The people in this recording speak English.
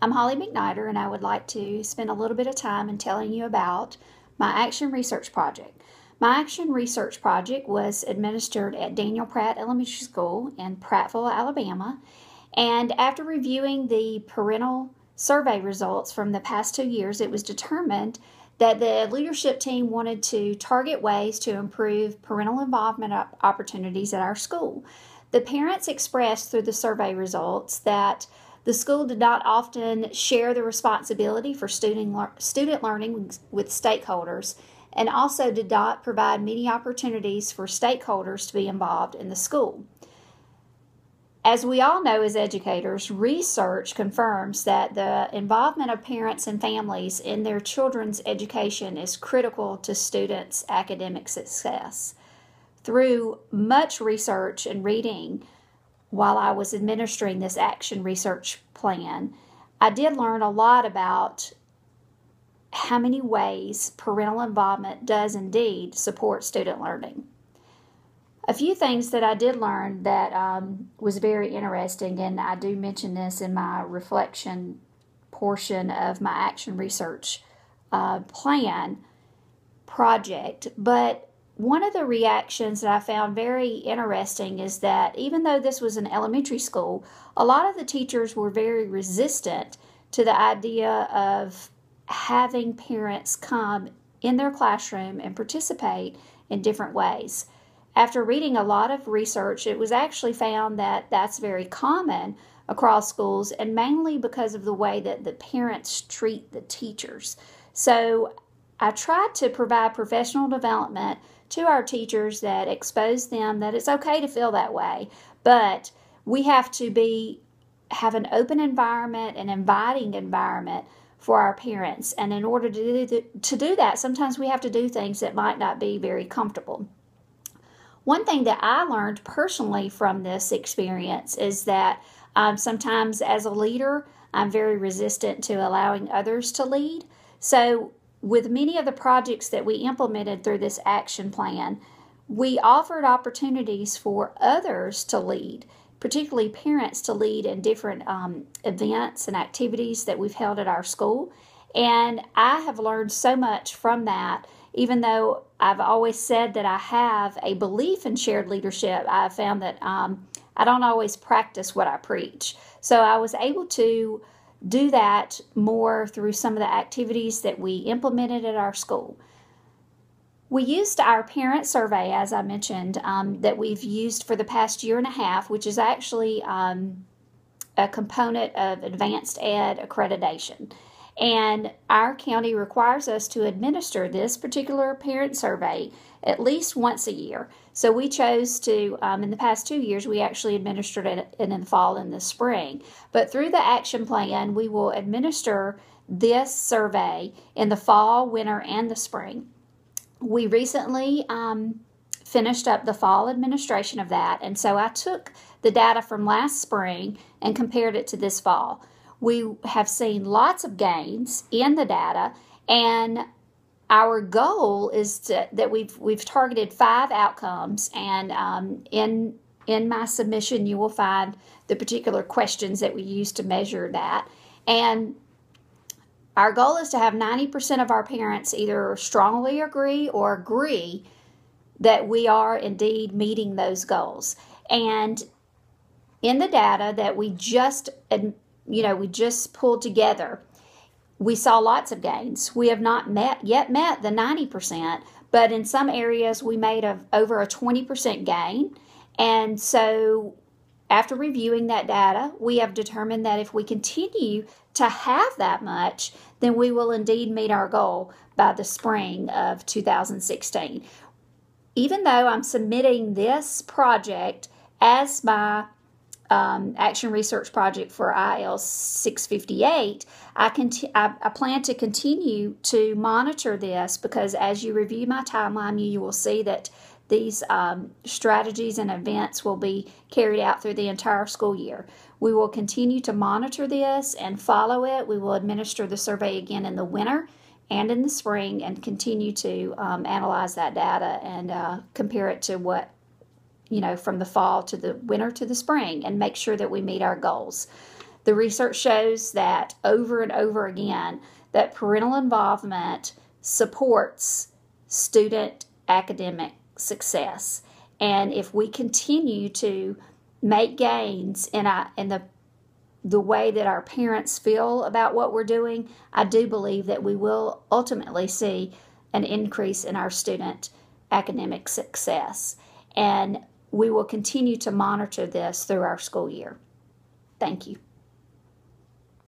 I'm Holly McNider, and I would like to spend a little bit of time in telling you about my Action Research Project. My Action Research Project was administered at Daniel Pratt Elementary School in Prattville, Alabama, and after reviewing the parental survey results from the past 2 years, it was determined that the leadership team wanted to target ways to improve parental involvement opportunities at our school. The parents expressed through the survey results that the school did not often share the responsibility for student learning with stakeholders, and also did not provide many opportunities for stakeholders to be involved in the school. As we all know as educators, research confirms that the involvement of parents and families in their children's education is critical to students' academic success. Through much research and reading while I was administering this Action Research Plan, I did learn a lot about how many ways parental involvement does indeed support student learning. A few things that I did learn that was very interesting, and I do mention this in my reflection portion of my Action Research Plan project, but one of the reactions that I found very interesting is that even though this was an elementary school, a lot of the teachers were very resistant to the idea of having parents come in their classroom and participate in different ways. After reading a lot of research, it was actually found that that's very common across schools, and mainly because of the way that the parents treat the teachers. So I tried to provide professional development to our teachers that expose them that it's okay to feel that way, but we have to have an open environment, an inviting environment for our parents. And in order to do that, sometimes we have to do things that might not be very comfortable. One thing that I learned personally from this experience is that sometimes as a leader, I'm very resistant to allowing others to lead. So with many of the projects that we implemented through this action plan, we offered opportunities for others to lead, particularly parents to lead in different events and activities that we've held at our school. And I have learned so much from that. Even though I've always said that I have a belief in shared leadership, I've found that I don't always practice what I preach. So I was able to do that more through some of the activities that we implemented at our school. We used our parent survey, as I mentioned, that we've used for the past year and a half, which is actually a component of advanced ed accreditation. And our county requires us to administer this particular parent survey at least once a year. So we chose to, in the past 2 years, we actually administered it in the fall and the spring. But through the action plan, we will administer this survey in the fall, winter, and the spring. We recently finished up the fall administration of that, and so I took the data from last spring and compared it to this fall. We have seen lots of gains in the data, and our goal is that we've targeted 5 outcomes, and in my submission you will find the particular questions that we use to measure that. And our goal is to have 90% of our parents either strongly agree or agree that we are indeed meeting those goals. And in the data that we just pulled together, we saw lots of gains. We have not yet met the 90%, but in some areas we made over a 20% gain. And so after reviewing that data, we have determined that if we continue to have that much, then we will indeed meet our goal by the spring of 2016. Even though I'm submitting this project as my Action Research Project for IL 658, I plan to continue to monitor this, because as you review my timeline, you will see that these strategies and events will be carried out through the entire school year. We will continue to monitor this and follow it. We will administer the survey again in the winter and in the spring, and continue to analyze that data and compare it to what, from the fall to the winter to the spring, and make sure that we meet our goals. The research shows that over and over again that parental involvement supports student academic success. And if we continue to make gains in the way that our parents feel about what we're doing, I do believe that we will ultimately see an increase in our student academic success. And we will continue to monitor this through our school year. Thank you.